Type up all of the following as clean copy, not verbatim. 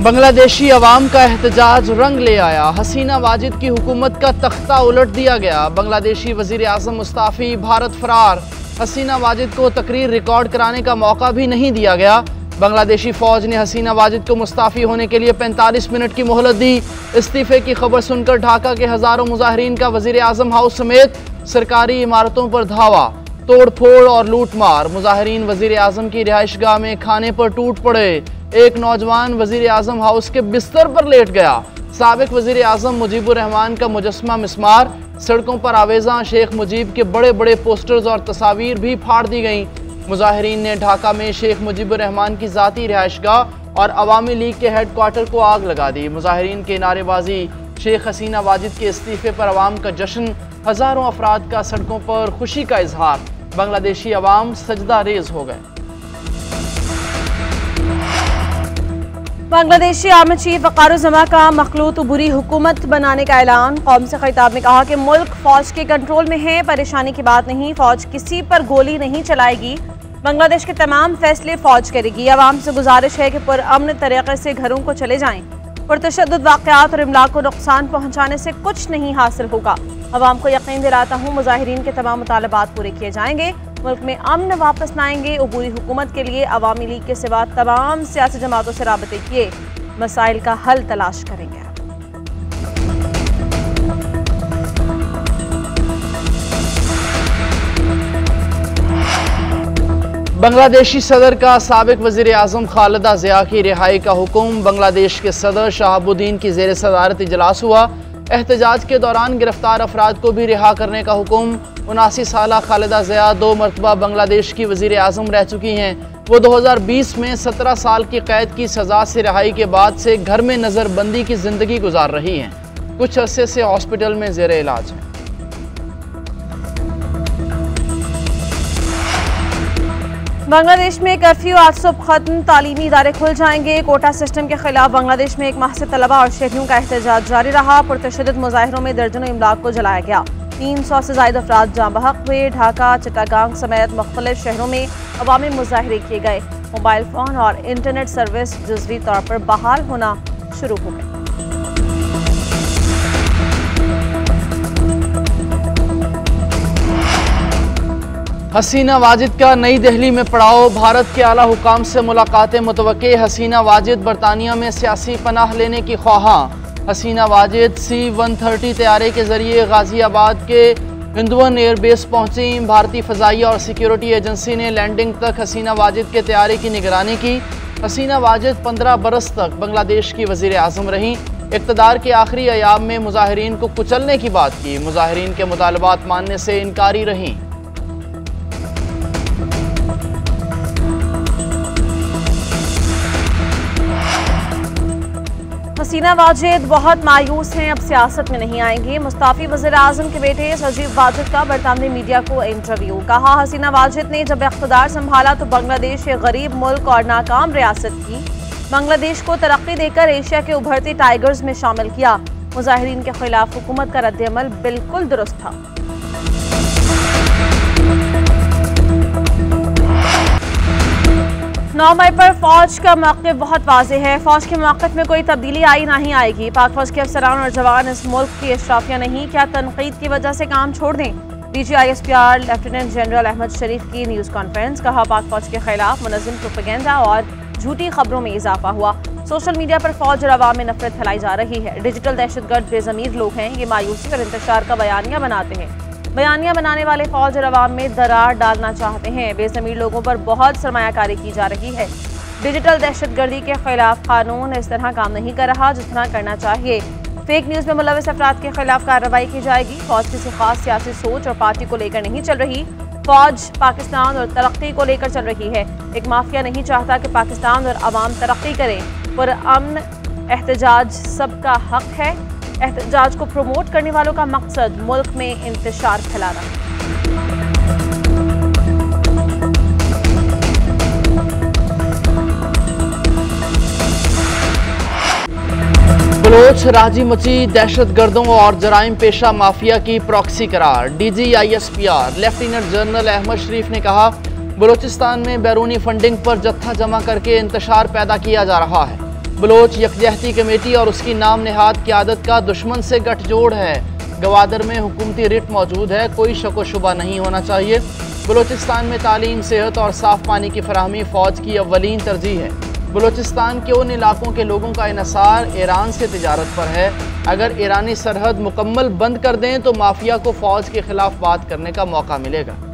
बांग्लादेशी अवाम का एहतजाज रंग ले आया। हसीना वाजिद की हुकूमत का तख्ता उलट दिया गया। बांग्लादेशी वजीर आज़म मुस्ताफ़ी, भारत फरार। हसीना वाजिद को तकरीर रिकॉर्ड कराने का मौका भी नहीं दिया गया। बांग्लादेशी फ़ौज ने हसीना वाजिद को मुस्ताफ़ी होने के लिए 45 मिनट की मोहलत दी। इस्तीफ़े की खबर सुनकर ढाका के हज़ारों मुजाहिरीन का वजीर आज़म हाउस समेत सरकारी इमारतों पर धावा। तोड़ फोड़ और लूट मार। मुजाहिरीन वजीर आज़म की रिहाइशगाह में खाने पर टूट पड़े। एक नौजवान वजीर आज़म हाउस के बिस्तर पर लेट गया। साबिक वजीर आज़म मुजीबुर रहमान का मुजस्समा मिस्मार। सड़कों पर आवेज़ा शेख मुजीब के बड़े बड़े पोस्टर्स और तस्वीर भी फाड़ दी गईं। मुजाहिरीन ने ढाका में शेख मुजीबुर रहमान की ज़ाती रिहाइशगाह और अवामी लीग के हेड क्वार्टर को आग लगा दी। मुजाहिरीन के नारेबाजी, शेख हसीना वाजिद के इस्तीफ़े पर अवाम का जश्न, हज़ारों अफराद का सड़कों पर खुशी का इजहार। बांग्लादेशी अवाम सजदा रेज हो गए। बांग्लादेशी आर्मी चीफ वक़ारुज़्ज़मा का मखलूत बुरी हुकूमत बनाने का ऐलान। कौम से खिताब में कहा कि मुल्क फ़ौज के कंट्रोल में है, परेशानी की बात नहीं, फ़ौज किसी पर गोली नहीं चलाएगी। बांग्लादेश के तमाम फैसले फ़ौज करेगी। अवाम से गुजारिश है कि पुरअमन तरीक़े से घरों को चले जाएँ। पुरतशद्दुद वाक़यात और इमलाक को नुकसान पहुँचाने से कुछ नहीं हासिल होगा। अवाम को यकीन दिलाता हूँ मुजाहिरीन के तमाम मुतालबात पूरे किए जाएंगे। मुल्क में अमन वापस लाएंगे। अबूरी हुकूमत के लिए अवामी लीग के सिवा तमाम सियासी जमातों से राबते किए मसाइल का हल तलाश करेंगे। बांग्लादेशी सदर का साबिक वजीर आज़म खालिदा ज़िया की रिहाई का हुक्म। बांग्लादेश के सदर शहाबुद्दीन की ज़ेर सदारत इजलास हुआ। एहतजाज के दौरान गिरफ्तार अफराद को भी रिहा करने का हुक्म। 79 साल खालिदा ज़िया 2 मरतबा बांग्लादेश की वज़ीर आज़म रह चुकी हैं। वो 2020 में 17 साल की कैद की सज़ा से रिहाई के बाद से घर में नज़रबंदी की ज़िंदगी गुजार रही हैं। कुछ अरसे से हॉस्पिटल में ज़ेर इलाज हैं। बांग्लादेश में कर्फ्यू आज सुबह खत्म। तालीमी इदारे खुल जाएंगे। कोटा सिस्टम के खिलाफ बांग्लादेश में एक माह से तलबा और शहरियों का एहतजाज जारी रहा। पुरतशद्दुद मुजाहिरों में दर्जनों इमलाक को जलाया गया। 300 से ज़ायद अफराद जाँ बहक हुए। ढाका, चिटागांग समेत मुख्तलिफ शहरों में अवामी मुजाहरे किए गए। मोबाइल फ़ोन और इंटरनेट सर्विस जुज़वी तौर पर बहाल होना शुरू हो गए। हसीना वाजिद का नई दिल्ली में पड़ाव। भारत के आला हुकाम से मुलाकातें मुतवक्के। हसीना वाजिद बरतानिया में सियासी पनाह लेने की ख्वाहां। हसीना वाजिद C-130 तैयारे के जरिए गाजियाबाद के हिंदुवन एयरबेस पहुंची। भारतीय फ़ज़ाइया और सिक्योरिटी एजेंसी ने लैंडिंग तक हसीना वाजिद के तैयारे की निगरानी की। हसीना वाजिद 15 बरस तक बांग्लादेश की वज़ीर आज़म रहीं। इक़्तिदार के आखिरी अयाम में मुजाहिरीन को कुचलने की बात की। मुजाहिरीन के मुतालबात मानने से इनकारी रहीं। हसीना वाजिद बहुत मायूस हैं, अब सियासत में नहीं आएंगे। मुस्ताफ़ी वज़ीर आज़म के बेटे सजीव वाजिद का बरतानवी मीडिया को इंटरव्यू। कहा, हसीना वाजिद ने जब इक़्तिदार संभाला तो बांग्लादेश एक गरीब मुल्क और नाकाम रियासत थी। बांग्लादेश को तरक्की देकर एशिया के उभरते टाइगर्स में शामिल किया। मुजाहिरीन के खिलाफ हुकूमत का रद्द-ए-अमल बिल्कुल दुरुस्त था। 9 मई पर फौज का मौक़िफ़ बहुत वाज़ेह है। फौज के मौक़िफ़ में कोई तब्दीली आई नहीं आएगी। पाक फौज के अफसरान और जवान इस मुल्क की अशराफिया नहीं, क्या तनकीद की वजह से काम छोड़ दें। DGISPR लेफ्टिनेंट जनरल अहमद शरीफ की न्यूज़ कॉन्फ्रेंस। कहा, पाक फौज के खिलाफ मुनज़्ज़म प्रोपेगेंडा और झूठी खबरों में इजाफा हुआ। सोशल मीडिया पर फौज और अवाम में नफरत फैलाई जा रही है। डिजिटल दहशतगर्द बेज़मीर लोग हैं, ये मायूसी और इंतशार का बयानिया बनाते हैं। बयानिया बनाने वाले फौज और अवाम में दरार डालना चाहते हैं। बेज़मीर लोगों पर बहुत सरमायाकारी की जा रही है। डिजिटल दहशतगर्दी के खिलाफ कानून इस तरह काम नहीं कर रहा जिस तरह करना चाहिए। फेक न्यूज़ में मुलविस अफराद के खिलाफ कार्रवाई की जाएगी। फौज किसी खास सियासी सोच और पार्टी को लेकर नहीं चल रही। फौज पाकिस्तान और तरक्की को लेकर चल रही है। एक माफिया नहीं चाहता कि पाकिस्तान और अवाम तरक्की करें। पुरअमन एहतजाज सबका हक है। एहतजाज को प्रमोट करने वालों का मकसद मुल्क में इंतशार फैलाना है। बलोच राजी मची। दहशतगर्दों और जराइम पेशा माफिया की प्रॉक्सी करार। DGISPR लेफ्टिनेंट जनरल अहमद शरीफ ने कहा, बलोचिस्तान में बैरूनी फंडिंग पर जत्था जमा करके इंतशार पैदा किया जा रहा है। बलोच यकजहती कमेटी और उसकी नाम नेहाद क़यादत का दुश्मन से गठजोड़ है। गवादर में हुकूमती रिट मौजूद है, कोई शक व शुबा नहीं होना चाहिए। बलोचिस्तान में तालीम, सेहत और साफ पानी की फराहमी फ़ौज की अव्वलीन तरजीह है। बलोचिस्तान के उन इलाकों के लोगों का इन्हिसार ईरान से तिजारत पर है। अगर ईरानी सरहद मुकम्मल बंद कर दें तो माफिया को फ़ौज के खिलाफ बात करने का मौका मिलेगा।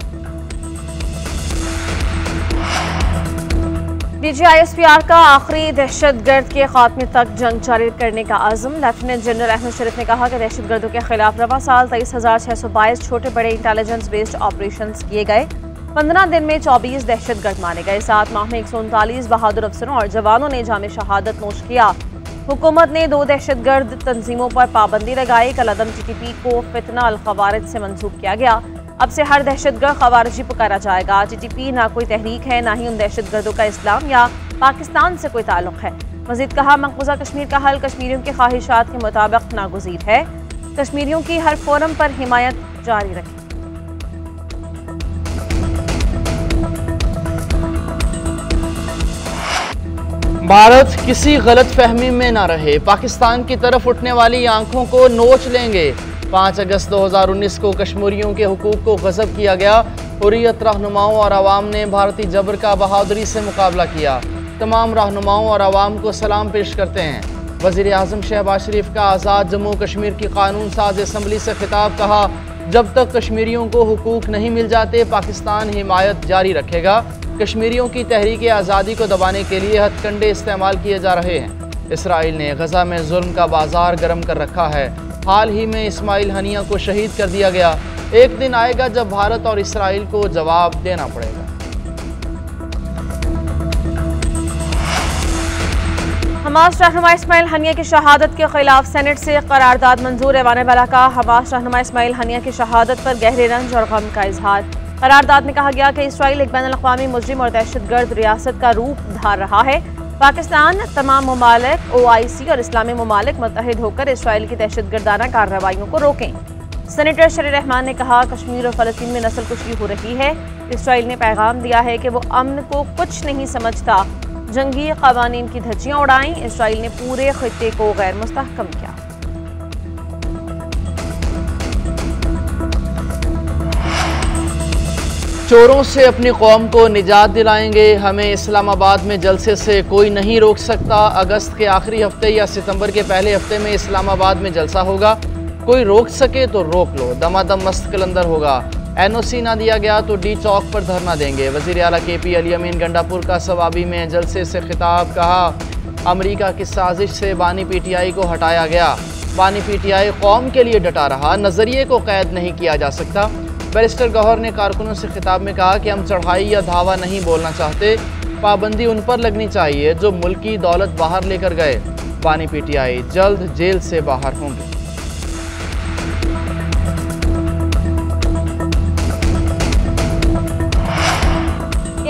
DGISPR का आखिरी दहशतगर्द के खात्मे तक जंग जारी करने का आज़म। लेफ्टिनेंट जनरल अहमद शरीफ ने कहा कि दहशतगर्दों के खिलाफ रवा साल 23,622 छोटे बड़े इंटेलिजेंस बेस्ड ऑपरेशन किए गए। 15 दिन में 24 दहशतगर्द मारे गए। 7 माह में 139 बहादुर अफसरों और जवानों ने जाम शहादत नोश किया। हुकूमत ने 2 दहशतगर्द तंजीमों पर पाबंदी लगाई। कलअदम TTP को फितना अल खवारिज से मंसूब किया गया। अब से हर दहशतगर्द खवारिजी पुकारा जाएगा। TTP ना कोई तहरीक है, ना ही उन दहशतगर्दों का इस्लाम या पाकिस्तान से कोई ताल्लुक है। मजीद कहा, मकबूजा कश्मीर का हल कश्मीरियों की ख्वाहिशात के मुताबिक नागुज़ीर है। कश्मीरियों की हर फोरम पर हिमायत जारी रखें। भारत किसी गलत फहमी में न रहे, पाकिस्तान की तरफ उठने वाली आंखों को नोच लेंगे। 5 अगस्त 2019 को कश्मीरियों के हुकूक को गज़ब किया गया। हुर्रियत रहनुमाओं और आवाम ने भारतीय जबर का बहादुरी से मुकाबला किया। तमाम रहनुमाओं और आवाम को सलाम पेश करते हैं। वज़ीर आज़म शहबाज शरीफ का आज़ाद जम्मू कश्मीर की कानून साज असम्बली से खिताब। कहा, जब तक कश्मीरियों को हुकूक नहीं मिल जाते पाकिस्तान हिमायत जारी रखेगा। कश्मीरियों की तहरीक आज़ादी को दबाने के लिए हथकंडे इस्तेमाल किए जा रहे हैं। इसराइल ने गजा में जुल्म का बाजार गर्म कर रखा है। हाल ही में इस्माइल हनिया को शहीद कर दिया गया। एक दिन आएगा जब भारत और इसराइल को जवाब देना पड़ेगा। हमास रहनुमा इस्माइल हनिया की शहादत के खिलाफ सेनेट से करारदाद मंजूर। ऐवान बाला का हमास रहनुमा इस्माइल हनिया की शहादत पर गहरे रंज और गम का इजहार। करारदाद में कहा गया कि इसराइल एक बैनुल-अक़वामी मुजरिम और दहशतगर्द रियासत का रूप धार रहा है। पाकिस्तान, तमाम ममालिक, OIC और इस्लामी ममालिक मुत्तहिद होकर इसराइल की दहशतगर्दाना कार्रवाइयों को रोकें। सेनेटर शरीर रहमान ने कहा, कश्मीर और फ़लस्तीन में नस्लकुशी हो रही है। इसराइल ने पैगाम दिया है कि वो अमन को कुछ नहीं समझता। जंगी क़वानीन की धज्जियाँ उड़ाईं। इसराइल ने पूरे खित्ते को गैर मुस्तहकम किया। चोरों से अपनी कौम को निजात दिलाएंगे। हमें इस्लामाबाद में जलसे से कोई नहीं रोक सकता। अगस्त के आखिरी हफ्ते या सितंबर के पहले हफ्ते में इस्लामाबाद में जलसा होगा। कोई रोक सके तो रोक लो। दमादम मस्त कलंदर होगा। NOC ना दिया गया तो D चौक पर धरना देंगे। वज़ीर आला KP अली अमीन गंडापुर का सवाबी में जलसे से खिताब। कहा, अमरीका की साजिश से बानी PTI को हटाया गया। बानी PTI कौम के लिए डटा रहा, नज़रिए को कैद नहीं किया जा सकता। बैरिस्टर गौहर ने कारकुनों से खिताब में कहा कि हम चढ़ाई या धावा नहीं बोलना चाहते। पाबंदी उन पर लगनी चाहिए जो मुल्क की दौलत बाहर लेकर गए। बानी PTI जल्द जेल से बाहर होंगे।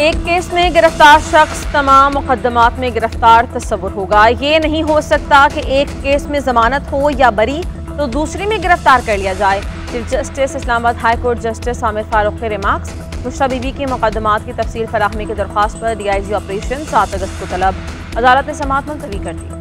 एक केस में गिरफ्तार शख्स तमाम मुकदमात में गिरफ्तार तस्वुर होगा। ये नहीं हो सकता कि एक केस में जमानत हो या बरी तो दूसरे में गिरफ्तार कर लिया जाए। Chief justice Islamabad high court justice Aamir Farooq के रिमार्क्स। मुश्ता बीबी के मुकदमात की तफसील फराहमी की दरख्वास्त पर DIG ऑपरेशन 7 अगस्त को तलब। अदालत ने समाअत मुलतवी कर दी।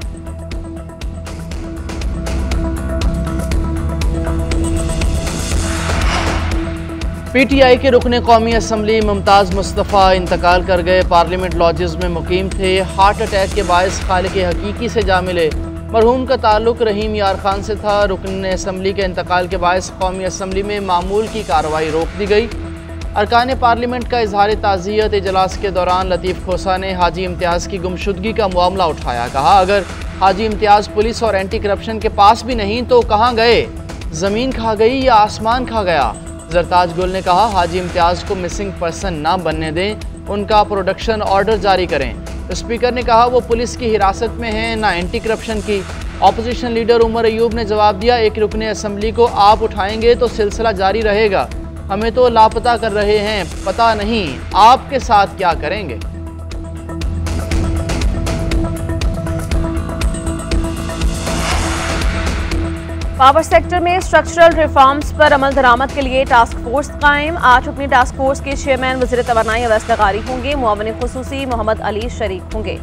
PTI के रुकने कौमी असम्बली मुमताज़ मुस्तफ़ा इंतकाल कर गए। पार्लियामेंट लॉजेस में मुकीम थे। हार्ट अटैक के बायस खालिक हकीकी से जा मिले। मरहूम का ताल्लुक रहीम यार खान से था। रुकन असम्बली के इंतकाल के बायस कौमी असम्बली में मामूल की कार्रवाई रोक दी गई। अरकान पार्लियामेंट का इजहार ताज़ियत। इजलास के दौरान लतीफ़ खोसा ने हाजी इम्तियाज़ की गुमशुदगी का मामला उठाया। कहा, अगर हाजी इम्तियाज़ पुलिस और एंटी करप्शन के पास भी नहीं तो कहाँ गए? ज़मीन खा गई या आसमान खा गया? जरताज गुल ने कहा, हाजी इम्तियाज़ को मिसिंग पर्सन ना बनने दें, उनका प्रोडक्शन ऑर्डर जारी करें। स्पीकर ने कहा, वो पुलिस की हिरासत में हैं, ना एंटी करप्शन की। अपोजिशन लीडर उमर अयूब ने जवाब दिया, एक रुकने असम्बली को आप उठाएंगे तो सिलसिला जारी रहेगा। हमें तो लापता कर रहे हैं, पता नहीं आपके साथ क्या करेंगे। पावर सेक्टर में स्ट्रक्चरल रिफॉर्म्स पर अमल दरामद के लिए टास्क फोर्स कायम। 8 रुकनी टास्क फोर्स के चेयरमैन वज़ीर तवानाई अवैस लगारी होंगे। मुआवन खुसूसी मोहम्मद अली शरीक होंगे।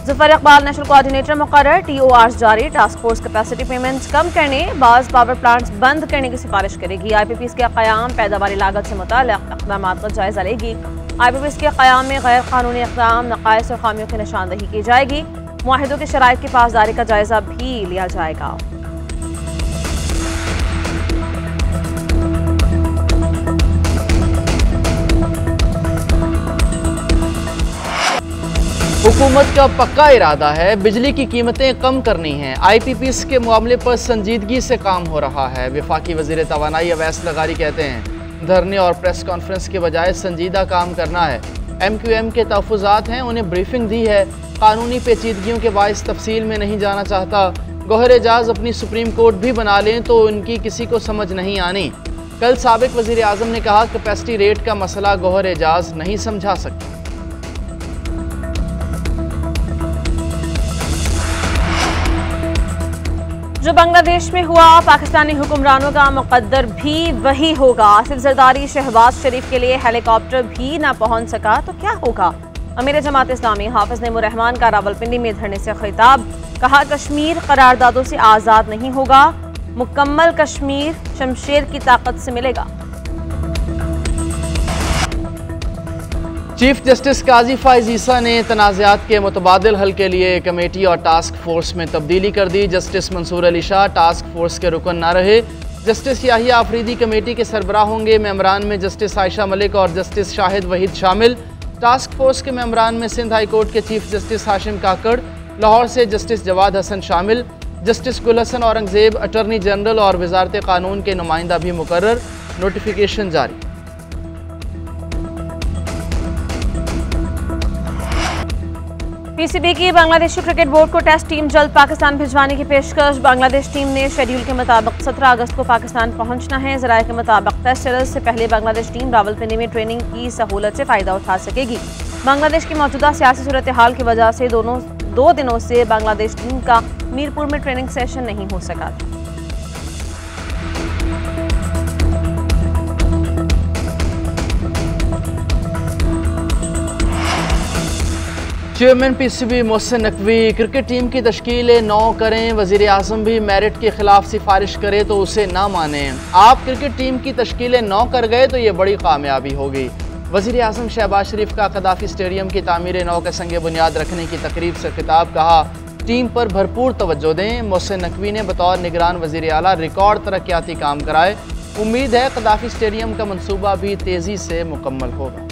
ज़फ़र इकबाल नेशनल कोऑर्डिनेटर मुकर्रर, TORs जारी। टास्क फोर्स कैपेसिटी पेमेंट्स कम करने, बाज़ पावर प्लांट्स बंद करने की सिफारिश करेगी। IPPs के क़याम, पैदावारी लागत से मुताल्लिक़ इक़दामात का जायज़ा लेगी। IPPs के क़याम में गैर कानूनी इक़दाम, नक़ाइस और खामियों की निशानदही की जाएगी। मुआहिदों की शराइत की पासदारी का जायज़ा भी लिया जाएगा। हुकूमत का पक्का इरादा है बिजली की कीमतें कम करनी हैं। IPPs के मामले पर संजीदगी से काम हो रहा है। वफाकी वज़ीर तवानाई अवैस लगारी कहते हैं धरने और प्रेस कॉन्फ्रेंस के बजाय संजीदा काम करना है। MQM के तहफ़्फ़ुज़ात हैं, उन्हें ब्रीफिंग दी है। कानूनी पेचीदगियों के बाइस तफसील में नहीं जाना चाहता। गौहर एजाज अपनी सुप्रीम कोर्ट भी बना लें तो उनकी किसी को समझ नहीं आनी। कल साबिक वज़ीर आज़म ने कहा कैपेसिटी रेट का मसला गौहर एजाज नहीं समझा सकते। जो बांग्लादेश में हुआ पाकिस्तानी हुक्मरानों का मुकद्दर भी वही होगा। आसिफ जरदारी शहबाज शरीफ के लिए हेलीकॉप्टर भी ना पहुंच सका तो क्या होगा। अमीर जमात इस्लामी हाफिज नईमुर रहमान का रावलपिंडी में धरने से खिताब, कहा कश्मीर करारदादों से आज़ाद नहीं होगा, मुकम्मल कश्मीर शमशेर की ताकत से मिलेगा। चीफ जस्टिस काजी फाइज ईसा ने तनाज़ात के मुतबादिल हल के लिए कमेटी और टास्क फोर्स में तब्दीली कर दी। Justice Mansoor Ali Shah task force के रुकन न रहे। जस्टिस याहिया आफरीदी कमेटी के सरबराह होंगे। मेंबरान में जस्टिस आयशा मलिक और जस्टिस शाहिद वहीद शामिल। टास्क फोर्स के मेंबरान में सिंध हाई कोर्ट के चीफ जस्टिस हाशिम काकड़, लाहौर से जस्टिस जवाद हसन शामिल। जस्टिस गुल हसन औरंगजेब, अटॉर्नी जनरल और वजारत कानून के नुमाइंदा भी मुकर्रर। नोटिफिकेशन जारी। PCB की बांग्लादेशी क्रिकेट बोर्ड को टेस्ट टीम जल्द पाकिस्तान भिजवाने की पेशकश। बांग्लादेश टीम ने शेड्यूल के मुताबिक 17 अगस्त को पाकिस्तान पहुंचना है। ज़राए के मुताबिक टेस्ट सीरीज से पहले बांग्लादेश टीम रावलपिंडी में ट्रेनिंग की सहूलत से फ़ायदा उठा सकेगी। बांग्लादेश की मौजूदा सियासी सूरत हाल की वजह से दो दिनों से बांग्लादेश टीम का मीरपुर में ट्रेनिंग सेशन नहीं हो सका था। Chairman PCB Mohsin Naqvi, cricket team की तश्कील 9 करें, वज़ीर आज़म भी मेरिट के खिलाफ सिफारिश करे तो उसे ना मानें। आप क्रिकेट टीम की तश्कील 9 कर गए तो ये बड़ी कामयाबी होगी। वज़ीर आज़म शहबाज शरीफ का कदाफ़ी स्टेडियम की तामीर 9 के संगे बुनियाद रखने की तकरीब से खिताब, कहा टीम पर भरपूर तवज्जो दें। मोहसिन नकवी ने बतौर निगरान वज़ीर आला रिकॉर्ड तरक्याती काम कराए। उम्मीद है कदाफ़ी स्टेडियम का मनसूबा भी तेज़ी से मुकम्मल होगा।